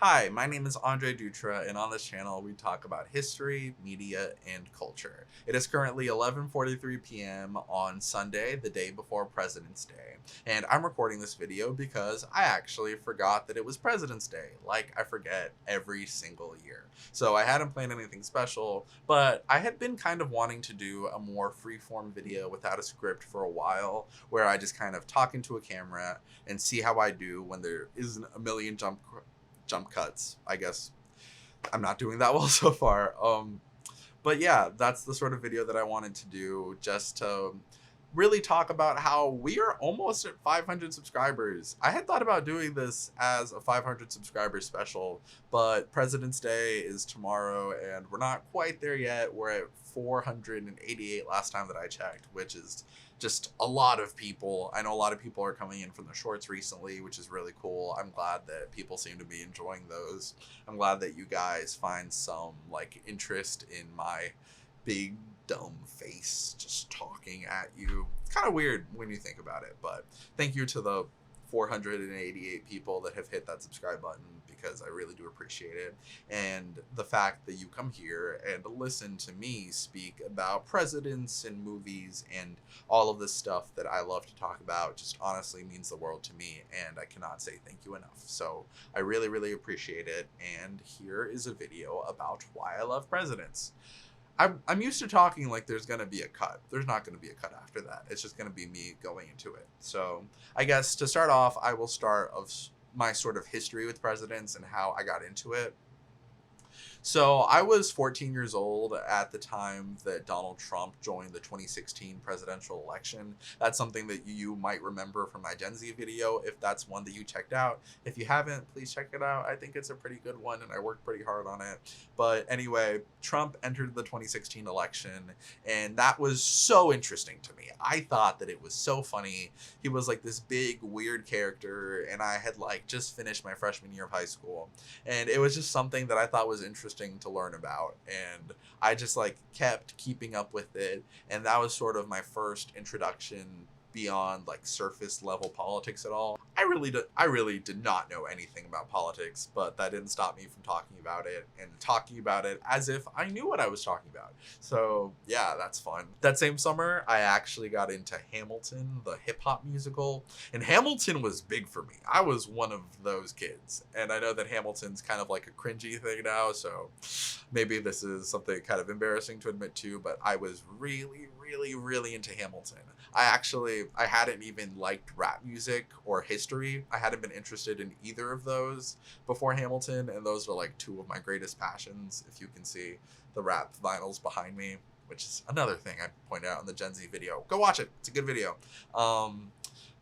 Hi, my name is Andre Dutra, and on this channel we talk about history, media, and culture. It is currently 11:43 p.m. on Sunday, the day before President's Day, and I'm recording this video because I actually forgot that it was President's Day, like I forget every single year. So I hadn't planned anything special, but I had been kind of wanting to do a more freeform video without a script for a while, where I just kind of talk into a camera and see how I do when there isn't a million jump cuts. I guess I'm not doing that well so far. But yeah, that's the sort of video that I wanted to do, just to really talk about how we are almost at 500 subscribers. I had thought about doing this as a 500 subscriber special, but President's Day is tomorrow and we're not quite there yet. We're at 488 last time that I checked, which is just a lot of people. I know a lot of people are coming in from the shorts recently, which is really cool. I'm glad that people seem to be enjoying those. I'm glad that you guys find some like interest in my big dumb face just talking at you. It's kind of weird when you think about it, but thank you to the 488 people that have hit that subscribe button, because I really do appreciate it. And the fact that you come here and listen to me speak about presidents and movies and all of this stuff that I love to talk about just honestly means the world to me, and I cannot say thank you enough. So I really, really appreciate it. And here is a video about why I love presidents. I'm used to talking like there's going to be a cut. There's not going to be a cut after that. It's just going to be me going into it. So I guess to start off, I will start of my sort of history with presidents and how I got into it. So I was 14 years old at the time that Donald Trump joined the 2016 presidential election. That's something that you might remember from my Gen Z video, if that's one that you checked out. If you haven't, please check it out. I think it's a pretty good one and I worked pretty hard on it. But anyway, Trump entered the 2016 election, and that was so interesting to me. I thought that it was so funny. He was like this big weird character, and I had like just finished my freshman year of high school, and it was just something that I thought was interesting to learn about, and I just like kept keeping up with it, and that was sort of my first introduction beyond like surface level politics at all. I really did not know anything about politics, but that didn't stop me from talking about it, and talking about it as if I knew what I was talking about. So yeah, that's fun. That same summer, I actually got into Hamilton, the hip hop musical, and Hamilton was big for me. I was one of those kids, and I know that Hamilton's kind of like a cringy thing now, so maybe this is something kind of embarrassing to admit to, but I was really, really, really into Hamilton. I hadn't even liked rap music or history. I hadn't been interested in either of those before Hamilton, and those are like two of my greatest passions. If you can see the rap vinyls behind me, which is another thing I pointed out in the Gen Z video. Go watch it. It's a good video.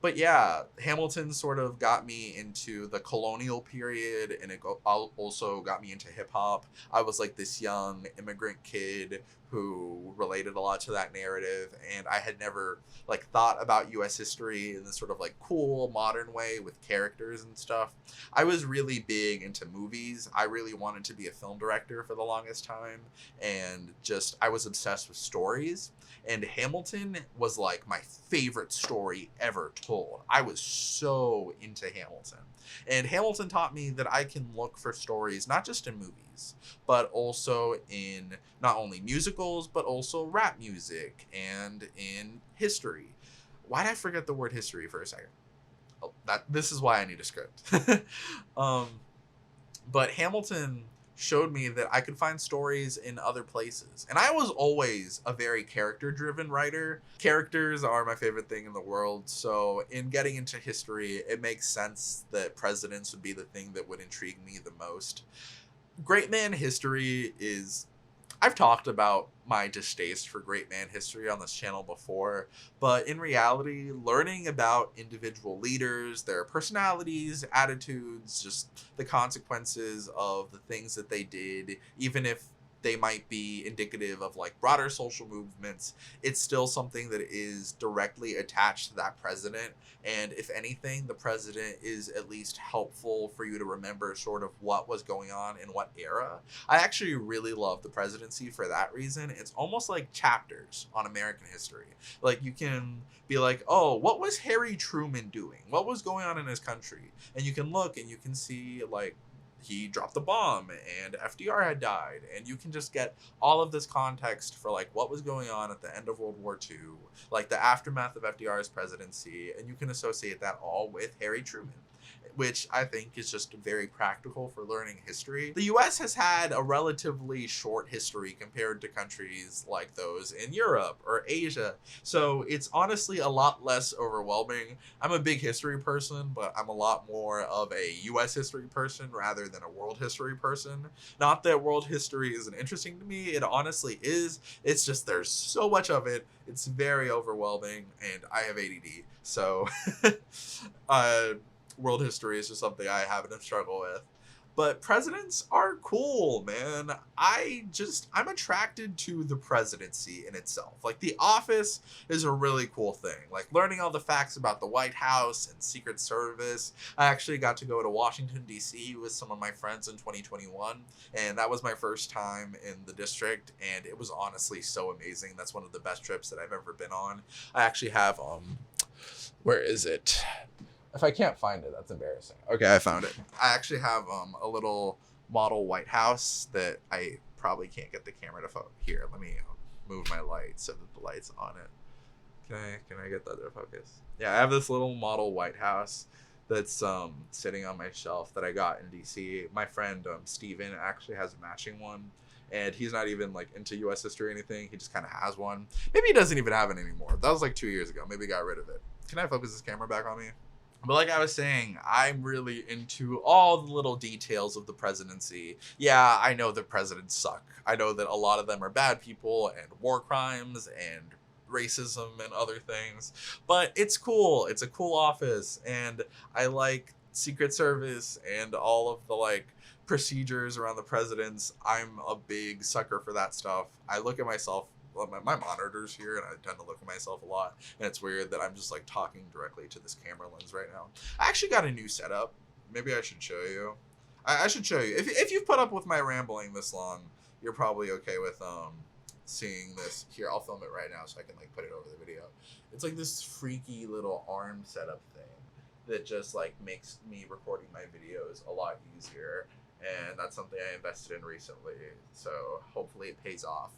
But yeah, Hamilton sort of got me into the colonial period, and it also got me into hip hop. I was like this young immigrant kid who related a lot to that narrative, and I had never like thought about US history in this sort of like cool modern way with characters and stuff. I was really big into movies. I really wanted to be a film director for the longest time, and just I was obsessed with stories. And Hamilton was like my favorite story ever told. I was so into Hamilton. And Hamilton taught me that I can look for stories not just in movies, but also in not only musicals, but also rap music and in history. Why did I forget the word history for a second? Oh, this is why I need a script. um, but Hamilton showed me that I could find stories in other places. And I was always a very character-driven writer. Characters are my favorite thing in the world, so in getting into history, it makes sense that presidents would be the thing that would intrigue me the most. Great man history is... I've talked about my distaste for great man history on this channel before, but in reality, learning about individual leaders, their personalities, attitudes, just the consequences of the things that they did, even if they might be indicative of like broader social movements, it's still something that is directly attached to that president. And if anything, the president is at least helpful for you to remember sort of what was going on in what era. I actually really love the presidency for that reason. It's almost like chapters on American history. Like you can be like, oh, what was Harry Truman doing? What was going on in his country? And you can look and you can see like he dropped the bomb and FDR had died, and you can just get all of this context for like what was going on at the end of World War II, like the aftermath of FDR's presidency, and you can associate that all with Harry Truman, which I think is just very practical for learning history. The US has had a relatively short history compared to countries like those in Europe or Asia, so it's honestly a lot less overwhelming. I'm a big history person, but I'm a lot more of a US history person rather than a world history person. Not that world history isn't interesting to me, it honestly is. It's just there's so much of it. It's very overwhelming, and I have ADD, so uh world history is just something I happen to struggle with. But presidents are cool, man. I'm attracted to the presidency in itself. Like, the office is a really cool thing. Like, learning all the facts about the White House and Secret Service. I actually got to go to Washington, D.C. with some of my friends in 2021, and that was my first time in the district, and it was honestly so amazing. That's one of the best trips that I've ever been on. I actually have, where is it? If I can't find it, that's embarrassing. Okay, I found it. I actually have a little model White House that I probably can't get the camera to here. Let me move my light so that the light's on it. Can I get that to focus? Yeah, I have this little model White House that's sitting on my shelf that I got in DC. My friend Steven actually has a matching one, and he's not even like into US history or anything. He just kind of has one. Maybe he doesn't even have it anymore. That was like 2 years ago. Maybe he got rid of it. Can I focus this camera back on me? But like I was saying, I'm really into all the little details of the presidency. Yeah, I know that presidents suck. I know that a lot of them are bad people and war crimes and racism and other things. But it's cool. It's a cool office. And I like Secret Service and all of the like procedures around the presidents. I'm a big sucker for that stuff. I look at myself, my monitor's here, and I tend to look at myself a lot, and it's weird that I'm just like talking directly to this camera lens right now. I actually got a new setup. Maybe I should show you. I should show you. If you've put up with my rambling this long, you're probably okay with seeing this. Here, I'll film it right now so I can like put it over the video. It's like this freaky little arm setup thing that just like makes me recording my videos a lot easier, and that's something I invested in recently, so hopefully it pays off.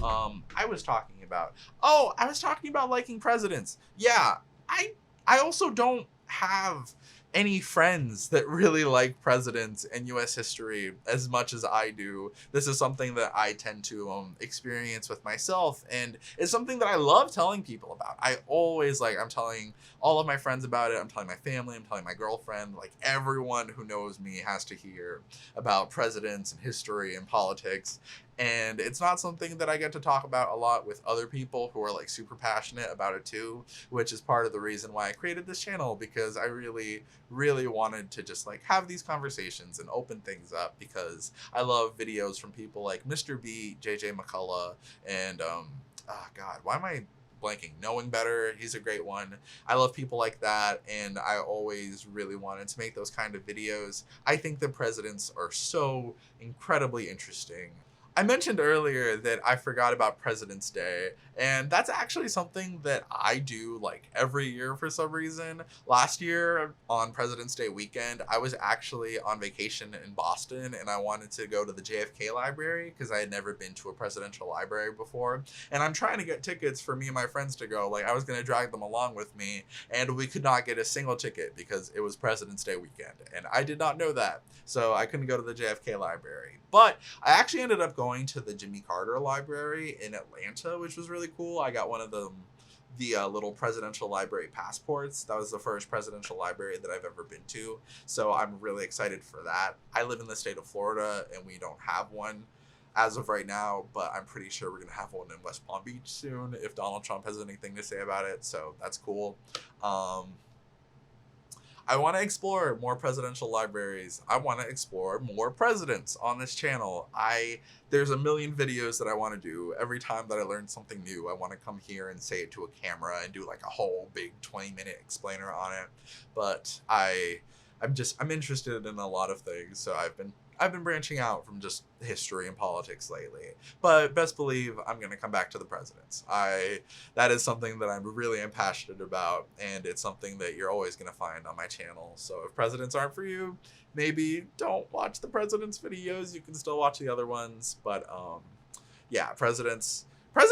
I was talking about liking presidents. Yeah, I also don't have any friends that really like presidents and US history as much as I do. This is something that I tend to experience with myself, and it's something that I love telling people about. I'm telling all of my friends about it. I'm telling my family, I'm telling my girlfriend, like everyone who knows me has to hear about presidents and history and politics. And it's not something that I get to talk about a lot with other people who are like super passionate about it too, which is part of the reason why I created this channel, because I really wanted to just like have these conversations and open things up, because I love videos from people like Mr. B, JJ McCullough, and oh god, why am I blanking? Knowing Better, he's a great one. I love people like that, and I always really wanted to make those kind of videos. I think the presidents are so incredibly interesting. I mentioned earlier that I forgot about President's Day, and that's actually something that I do like every year for some reason. Last year on President's Day weekend, I was actually on vacation in Boston, and I wanted to go to the JFK library because I had never been to a presidential library before, and I'm trying to get tickets for me and my friends to go. Like, I was going to drag them along with me, and we could not get a single ticket because it was President's Day weekend, and I did not know that, so I couldn't go to the JFK library. But I actually ended up going to the Jimmy Carter Library in Atlanta, which was really cool. I got one of the little presidential library passports. That was the first presidential library that I've ever been to, so I'm really excited for that. I live in the state of Florida, and we don't have one as of right now, but I'm pretty sure we're going to have one in West Palm Beach soon if Donald Trump has anything to say about it, so that's cool. I want to explore more presidential libraries. I want to explore more presidents on this channel. There's a million videos that I want to do. Every time that I learn something new, I want to come here and say it to a camera and do like a whole big 20-minute explainer on it. But I'm interested in a lot of things, so I've been branching out from just history and politics lately, but best believe I'm going to come back to the presidents. That is something that I'm really am passionate about, and it's something that you're always going to find on my channel. So if presidents aren't for you, maybe don't watch the presidents videos. You can still watch the other ones, but yeah, presidents are,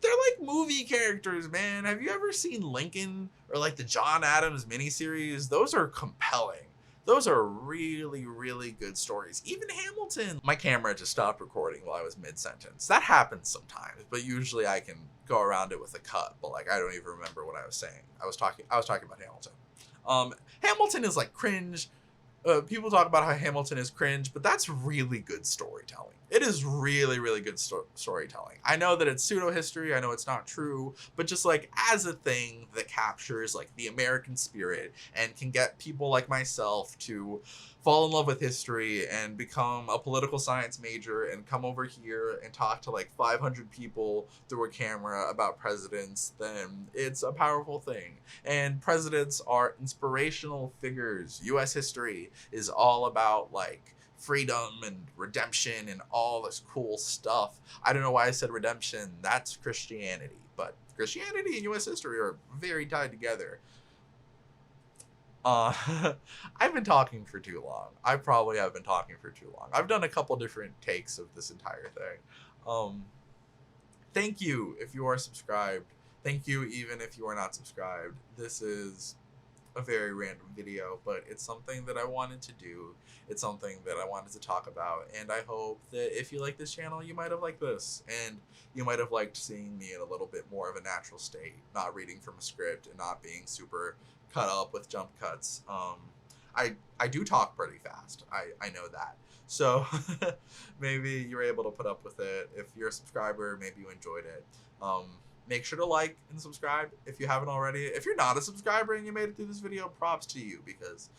they're like movie characters, man. Have you ever seen Lincoln or like the John Adams miniseries? Those are compelling. Those are really, really good stories. Even Hamilton. My camera just stopped recording while I was mid-sentence. That happens sometimes, but usually I can go around it with a cut. But like I don't even remember what I was saying. I was talking about Hamilton. Hamilton is like cringe. People talk about how Hamilton is cringe, but that's really good storytelling. It is really, really good storytelling. I know that it's pseudo-history. I know it's not true, but just like as a thing that captures like the American spirit and can get people like myself to fall in love with history and become a political science major and come over here and talk to like 500 people through a camera about presidents, then it's a powerful thing. And presidents are inspirational figures. U.S. history is all about like freedom and redemption and all this cool stuff. I don't know why I said redemption. That's Christianity, but Christianity and U.S. history are very tied together. I've been talking for too long. I probably have been talking for too long. I've done a couple different takes of this entire thing. Thank you if you are subscribed. Thank you even if you are not subscribed. This is a very random video, but it's something that I wanted to do. It's something that I wanted to talk about, and I hope that if you like this channel, you might have liked this, and you might have liked seeing me in a little bit more of a natural state, not reading from a script and not being super cut up with jump cuts. I do talk pretty fast. I know that. So maybe you're able to put up with it. If you're a subscriber, maybe you enjoyed it. Make sure to like and subscribe if you haven't already. If you're not a subscriber and you made it through this video, props to you, because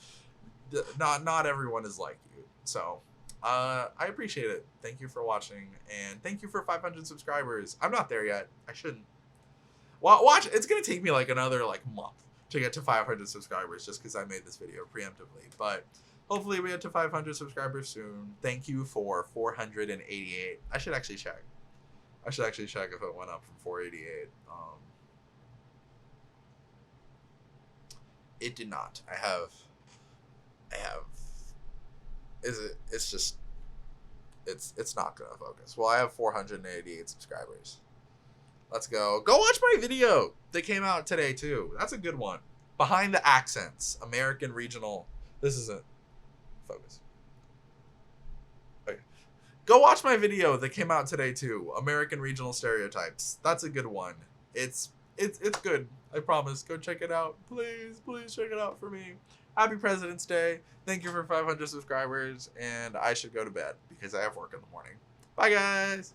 not everyone is like you. So I appreciate it. Thank you for watching, and thank you for 500 subscribers. I'm not there yet. I shouldn't. Watch. It's gonna take me like another like month to get to 500 subscribers, just because I made this video preemptively. But hopefully we get to 500 subscribers soon. Thank you for 488. I should actually check. If it went up from 488. It did not. I have. It's not gonna focus. Well, I have 488 subscribers. Let's go. Go watch my video that came out today too. That's a good one. Behind the Accents, American Regional. This isn't focus. Okay. Go watch my video that came out today too. American Regional Stereotypes. That's a good one. It's good. I promise. Go check it out. Please check it out for me. Happy President's Day. Thank you for 500 subscribers, and I should go to bed because I have work in the morning. Bye guys.